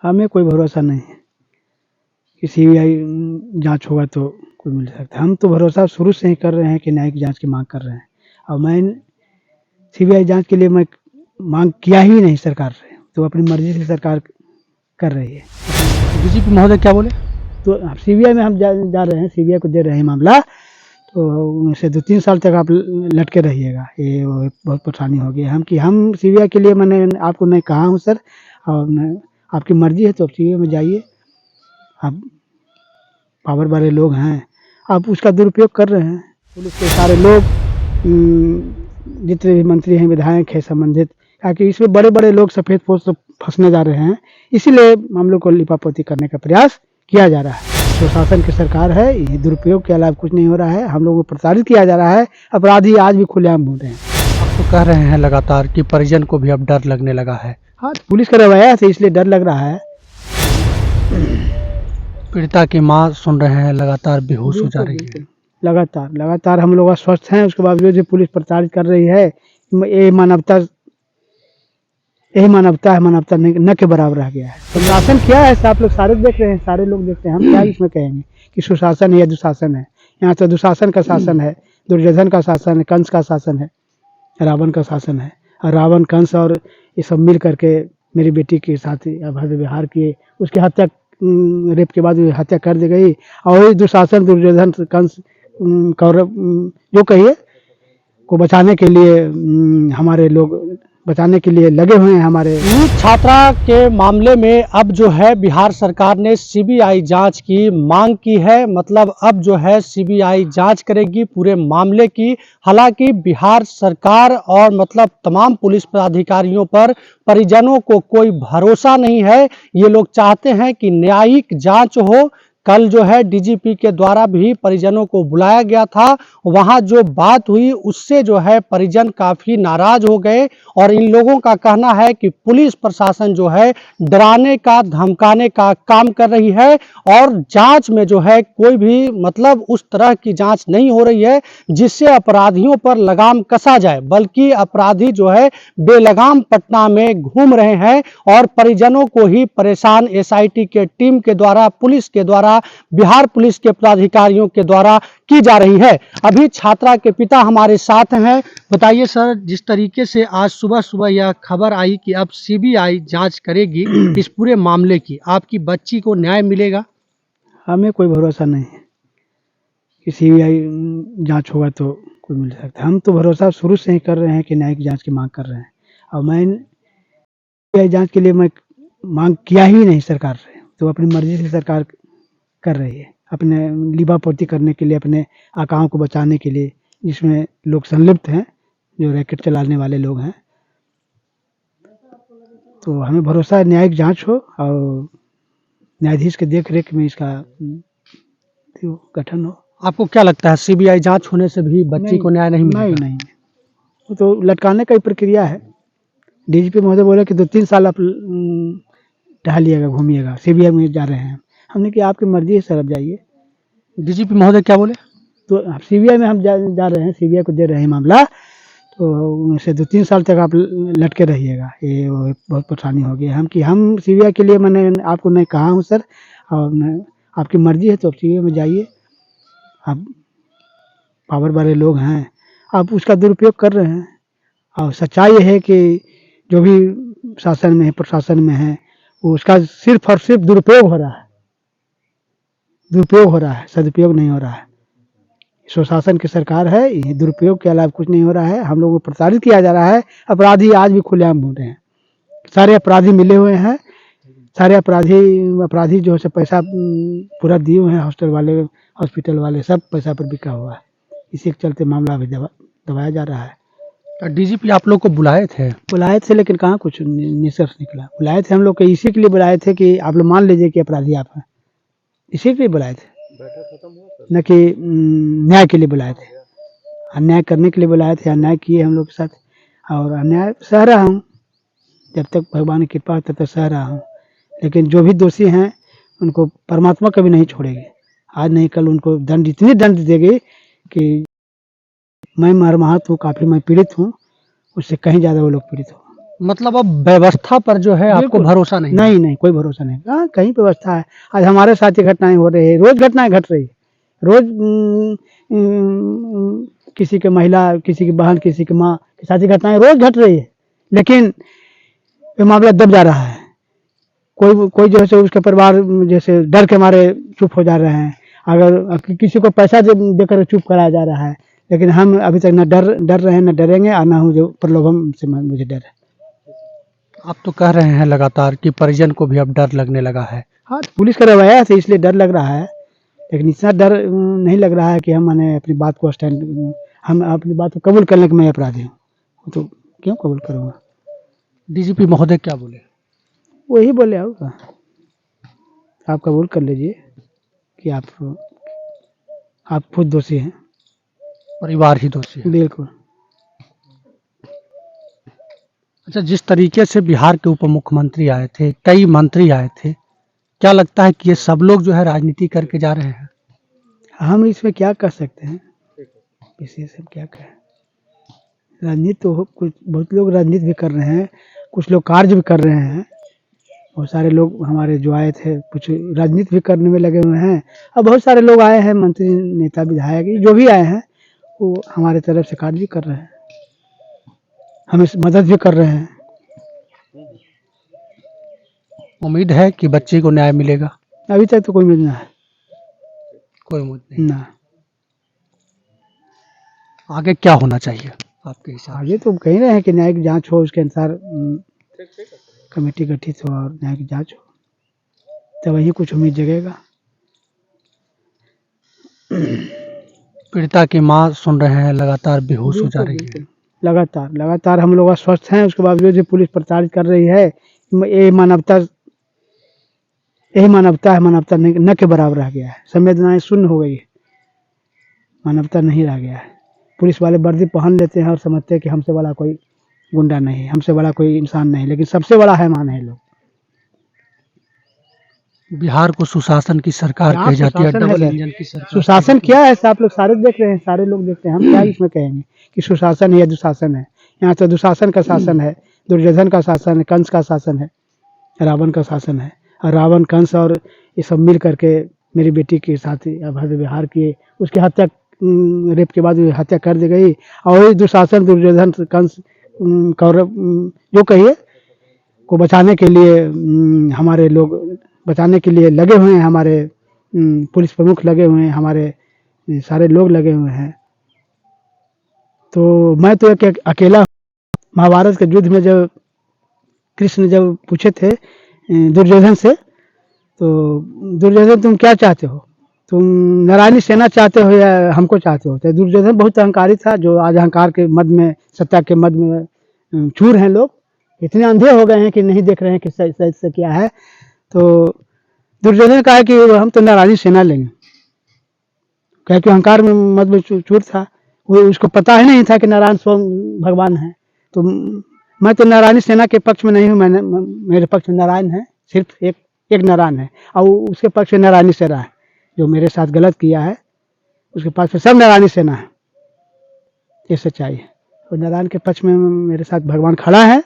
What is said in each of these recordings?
हमें कोई भरोसा नहीं है कि सीबीआई जांच होगा तो कोई मिल सकता है। हम तो भरोसा शुरू से ही कर रहे हैं कि न्यायिक जांच की मांग कर रहे हैं और मैं सीबीआई जांच के लिए मैं मांग किया ही नहीं सरकार से, तो अपनी मर्जी से सरकार कर रही है। डीजीपी महोदय क्या बोले? तो सीबीआई में हम जा रहे हैं, सीबीआई को दे रहे हैं मामला, तो उनसे 2-3 साल तक आप लटके रहिएगा, ये बहुत परेशानी होगी हम सीबीआई के लिए मैंने आपको नहीं कहा हूँ सर, और आपकी मर्जी है तो आप सीबीआई में जाइए। आप पावर वाले लोग हैं, आप उसका दुरुपयोग कर रहे हैं। पुलिस के सारे लोग जितने भी मंत्री हैं, विधायक हैं संबंधित, ताकि इसमें बड़े बड़े लोग सफ़ेद पोस्ट तो फंसने जा रहे हैं, इसीलिए मामलों को लिपापोती करने का प्रयास किया जा रहा है। सुशासन की सरकार है, ये दुरुपयोग के अलावा कुछ नहीं हो रहा है। हम लोगों को प्रताड़ित किया जा रहा है, अपराधी आज भी खुलेआम बोल रहे हैं। आप तो कह रहे हैं लगातार कि परिजन को भी अब डर लगने लगा है। हाँ, पुलिस का रवैया है इसलिए डर लग रहा है। पीड़िता की मां सुन रहे हैं लगातार बेहोश हो जा रही है। लगातार हम लोग अस्वस्थ हैं, उसके बावजूद भी पुलिस प्रताड़ित कर रही है। ये मानवता है, मानवता न के बराबर रह गया है। सुशासन क्या है, आप लोग सारे देख रहे हैं, सारे लोग देखते हैं, हम क्या इसमें कहेंगे कि सुशासन है या दुशासन है। यहाँ तो दुशासन का शासन है, दुर्योधन का शासन है, कंस का शासन है, रावण का शासन है। और रावण, कंस और ये सब मिल करके मेरी बेटी के साथ अभद्र व्यवहार किए, उसकी हत्या, रेप के बाद हत्या कर दी गई। और वही दुशासन, दुर्योधन, कंस, कौरव, जो कहिए, को बचाने के लिए हमारे लोग बचाने के लिए लगे हुए हैं। हमारे नीट छात्रा के मामले में अब जो है बिहार सरकार ने सीबीआई जांच की मांग की है। मतलब अब जो है सीबीआई जांच करेगी पूरे मामले की। हालांकि बिहार सरकार और मतलब तमाम पुलिस पदाधिकारियों पर परिजनों को कोई भरोसा नहीं है। ये लोग चाहते हैं कि न्यायिक जांच हो। कल जो है डीजीपी के द्वारा भी परिजनों को बुलाया गया था, वहां जो बात हुई उससे जो है परिजन काफी नाराज हो गए और इन लोगों का कहना है कि पुलिस प्रशासन जो है डराने का, धमकाने का काम कर रही है और जांच में जो है कोई भी मतलब उस तरह की जांच नहीं हो रही है जिससे अपराधियों पर लगाम कसा जाए, बल्कि अपराधी जो है बेलगाम पटना में घूम रहे हैं और परिजनों को ही परेशान एसआईटी के टीम के द्वारा, पुलिस के द्वारा, बिहार पुलिस के पदाधिकारियों के द्वारा की जा रही है। अभी छात्रा के पिता हमारे साथ हैं। बताइए सर, जिस तरीके से आज सुबह सुबह यह खबर आई कि अब सीबीआई जांच करेगी इस पूरे मामले की, आपकी बच्ची को न्याय मिलेगा? हमें कोई भरोसा नहीं है कि सीबीआई जांच होगा तो कोई मिल सकता है। हम तो भरोसा शुरू से ही कर रहे हैं कि न्यायिक जांच की मांग कर रहे हैं और मैं सीबीआई जांच के लिए मैं मांग किया ही नहीं सरकार से, तो अपनी मर्जी से सरकार कर रही है, अपने लिपापोती करने के लिए, अपने आकाओं को बचाने के लिए, जिसमें लोग संलिप्त हैं, जो रैकेट चलाने वाले लोग हैं। तो हमें भरोसा है न्यायिक जांच हो और न्यायाधीश के देख रेख में इसका गठन हो। आपको क्या लगता है सीबीआई जांच होने से भी बच्ची को न्याय नहीं मिलेगा? नहीं, वो तो लटकाने का ही प्रक्रिया है। डीजीपी महोदय बोले कि 2-3 साल आप टहलिएगा, घूमिएगा, सीबीआई में जा रहे हैं। हमने कहा आपकी मर्जी है सर, आप जाइए। डीजीपी महोदय क्या बोले? तो सीबीआई में हम जा रहे हैं, सीबीआई को दे रहे हैं मामला, तो उनसे 2-3 साल तक आप लटके रहिएगा, ये बहुत परेशानी होगी। हम सीबीआई के लिए मैंने आपको नहीं कहा हूँ सर, और आपकी मर्जी है तो आप सीबीआई में जाइए। आप पावर वाले लोग हैं, आप उसका दुरुपयोग कर रहे हैं और सच्चाई ये है कि जो भी शासन में है, प्रशासन में है, वो उसका सिर्फ और सिर्फ दुरुपयोग हो रहा है, सदुपयोग नहीं हो रहा है। सुशासन की सरकार है, ये दुरुपयोग के अलावा कुछ नहीं हो रहा है। हम लोगों को प्रताड़ित किया जा रहा है, अपराधी आज भी खुलेआम बोल रहे हैं। सारे अपराधी मिले हुए हैं, सारे अपराधी जो है पैसा पूरा दिए हुए हैं, हॉस्पिटल वाले सब पैसा पर बिका हुआ है। इसी के चलते मामला अभी दबाया जा रहा है। डीजीपी आप लोग को बुलाए थे लेकिन कहाँ कुछ निष्कर्ष निकला। बुलाए थे हम लोग को इसी के लिए बुलाए थे कि आप लोग मान लीजिए कि अपराधी आप हैं, इसी के लिए बुलाए थे, न कि न्याय के लिए बुलाए थे। अन्याय करने के लिए बुलाए थे, अन्याय किए हम लोग के साथ और अन्याय सह रहा हूँ। जब तक भगवान की कृपा है तब तक सह रहा हूँ, लेकिन जो भी दोषी हैं उनको परमात्मा कभी नहीं छोड़ेगी। आज नहीं कल उनको दंड, इतनी दंड देगी कि मैं मर्माहत हूँ, काफ़ी मैं पीड़ित हूँ, उससे कहीं ज़्यादा वो लोग पीड़ित हो। मतलब अब व्यवस्था पर जो है आपको बिल्कुल। भरोसा नहीं है। नहीं नहीं, कोई भरोसा नहीं। हाँ, कहीं पे व्यवस्था है। आज हमारे साथ ये घटनाएं हो रही है, रोज घटनाएं घट रही है। रोज किसी के महिला, किसी की बहन, किसी की माँ के साथ ये घटनाएं रोज घट रही है, लेकिन ये मामला दब जा रहा है। कोई कोई जैसे उसके परिवार जैसे डर के मारे चुप हो जा रहे हैं। अगर किसी को पैसा देकर चुप कराया जा रहा है, लेकिन हम अभी तक न डर रहे हैं, न डरेंगे, और न मुझे प्रलोभन से मुझे डर है। आप तो कह रहे हैं लगातार कि परिजन को भी अब डर लगने लगा है। हाँ, तो पुलिस का रवैया से इसलिए डर लग रहा है, लेकिन इतना डर नहीं लग रहा है कि हम मैंने अपनी बात को हम अपनी बात को कबूल करने के मैं अपराधी हूँ। तो क्यों कबूल करूँगा? डीजीपी महोदय क्या बोले? वही बोले, होगा आप कबूल कर लीजिए कि आप खुद दोषी हैं। परिवार ही दोषी है। बिल्कुल। अच्छा, जिस तरीके से बिहार के उप मुख्यमंत्री आए थे, कई मंत्री आए थे, क्या लगता है कि ये सब लोग जो है राजनीति करके जा रहे हैं? हम इसमें क्या कर सकते हैं? इसी से क्या कहें? राजनीति तो कुछ बहुत लोग राजनीति भी कर रहे हैं, कुछ लोग कार्य भी कर रहे हैं। बहुत सारे लोग हमारे जो आए थे कुछ राजनीति भी करने में लगे हुए हैं। अब बहुत सारे लोग आए हैं, मंत्री, नेता, विधायक, जो भी आए हैं वो हमारे तरफ से कार्य भी कर रहे हैं, हमें मदद भी कर रहे हैं। उम्मीद है कि बच्चे को न्याय मिलेगा? अभी तक तो कोई उम्मीद ना है। कोई उम्मीद नहीं। ना, आगे क्या होना चाहिए आपके हिसाब से? आगे तो कह रहे हैं कि न्यायिक जांच हो, उसके अनुसार कमेटी गठित हो और न्यायिक जांच हो, तब वही कुछ उम्मीद जगेगा। पीड़िता की मां सुन रहे हैं, लगातार बेहोश हो जा रही है। लगातार हम लोग अस्वस्थ हैं, उसके बावजूद भी पुलिस प्रताड़ित कर रही है। ये मानवता है, मानवता नहीं, न के बराबर रह गया है। संवेदनाएं शून्य हो गई है, मानवता नहीं रह गया है। पुलिस वाले वर्दी पहन लेते हैं और समझते हैं कि हमसे बड़ा कोई गुंडा नहीं, हमसे बड़ा कोई इंसान नहीं, लेकिन सबसे बड़ा हैवान है लोग। बिहार को सुशासन की सरकार कही जाती है, डबल इंजन की सरकार। सुशासन क्या है? आप लोग सारे देख रहे हैं, सारे लोग देखते हैं, हम क्या इसमें कहेंगे कि सुशासन है या दुशासन है? यहाँ तो दुशासन का शासन है, दुर्योधन का शासन है, कंस का शासन है, रावण का शासन है। और रावण, कंस और ये सब मिल करके मेरी बेटी के साथ अभद्र व्यवहार किए, उसकी हत्या, रेप के बाद हत्या कर दी गई। और वही दुशासन, दुर्योधन, कंस, कौरव, जो कहिए, को बचाने के लिए हमारे लोग बचाने के लिए लगे हुए हैं। हमारे पुलिस प्रमुख लगे हुए हैं, हमारे सारे लोग लगे हुए हैं। तो मैं तो एक अकेला। महाभारत के युद्ध में जब कृष्ण जब पूछे थे दुर्योधन से, तो दुर्योधन तुम क्या चाहते हो? तुम नारायणी सेना चाहते हो या हमको चाहते हो? तो दुर्योधन बहुत अहंकारी था, जो आज अहंकार के मद में, सत्ता के मद में चूर हैं लोग। इतने अंधे हो गए हैं कि नहीं देख रहे हैं कि सही से क्या है। तो दुर्योधन कहा कि हम तो नारायणी सेना लेंगे, क्या कि अहंकार में मद में चूर था, वो उसको पता ही नहीं था कि नारायण स्वयं भगवान है। तो मैं तो नारायणी सेना के पक्ष में नहीं हूँ, मेरे पक्ष में नारायण है, सिर्फ एक नारायण है, और उसके पक्ष में नारायणी सेना है। जो मेरे साथ गलत किया है उसके पक्ष में सब नारायणी सेना है, ये सच्चाई है। और नारायण के पक्ष में मेरे साथ भगवान खड़ा है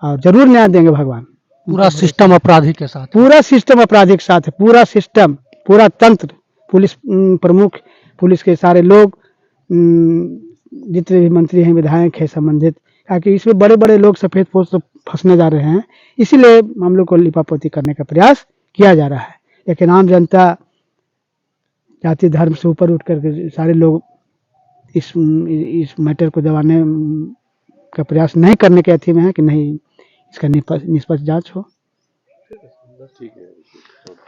और जरूर न्याय देंगे भगवान। पूरा सिस्टम अपराधी के साथ, पूरा सिस्टम अपराधी के साथ है, पूरा सिस्टम, पूरा तंत्र, पुलिस प्रमुख, पुलिस के सारे लोग, जितने भी मंत्री हैं, विधायक हैं संबंधित, ताकि इसमें बड़े बड़े लोग सफेद पोस्ट से फंसने जा रहे हैं। इसीलिए मामलों को लिपापोती करने का प्रयास किया जा रहा है। लेकिन आम जनता जाति धर्म से ऊपर उठ करके सारे लोग इस मैटर को दबाने का प्रयास नहीं करने के अथी में है कि नहीं इसका निष्पक्ष जांच हो।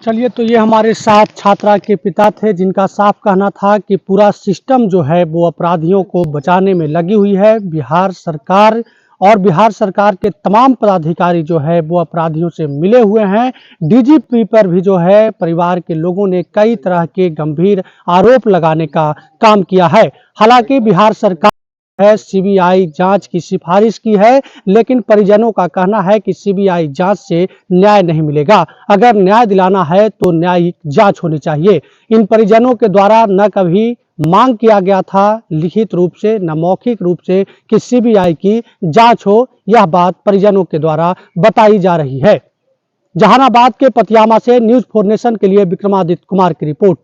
चलिए, तो ये हमारे साथ छात्रा के पिता थे, जिनका साफ कहना था कि पूरा सिस्टम जो है वो अपराधियों को बचाने में लगी हुई है। बिहार सरकार और बिहार सरकार के तमाम पदाधिकारी जो है वो अपराधियों से मिले हुए हैं। डीजीपी पर भी जो है परिवार के लोगों ने कई तरह के गंभीर आरोप लगाने का काम किया है। हालांकि बिहार सरकार है सीबीआई जांच की सिफारिश की है, लेकिन परिजनों का कहना है कि सीबीआई जांच से न्याय नहीं मिलेगा। अगर न्याय दिलाना है तो न्यायिक जांच होनी चाहिए। इन परिजनों के द्वारा न कभी मांग किया गया था लिखित रूप से, न मौखिक रूप से, कि सीबीआई की जांच हो। यह बात परिजनों के द्वारा बताई जा रही है। जहानाबाद के पतियामा से न्यूज़ 4 नेशन के लिए विक्रमादित्य कुमार की रिपोर्ट।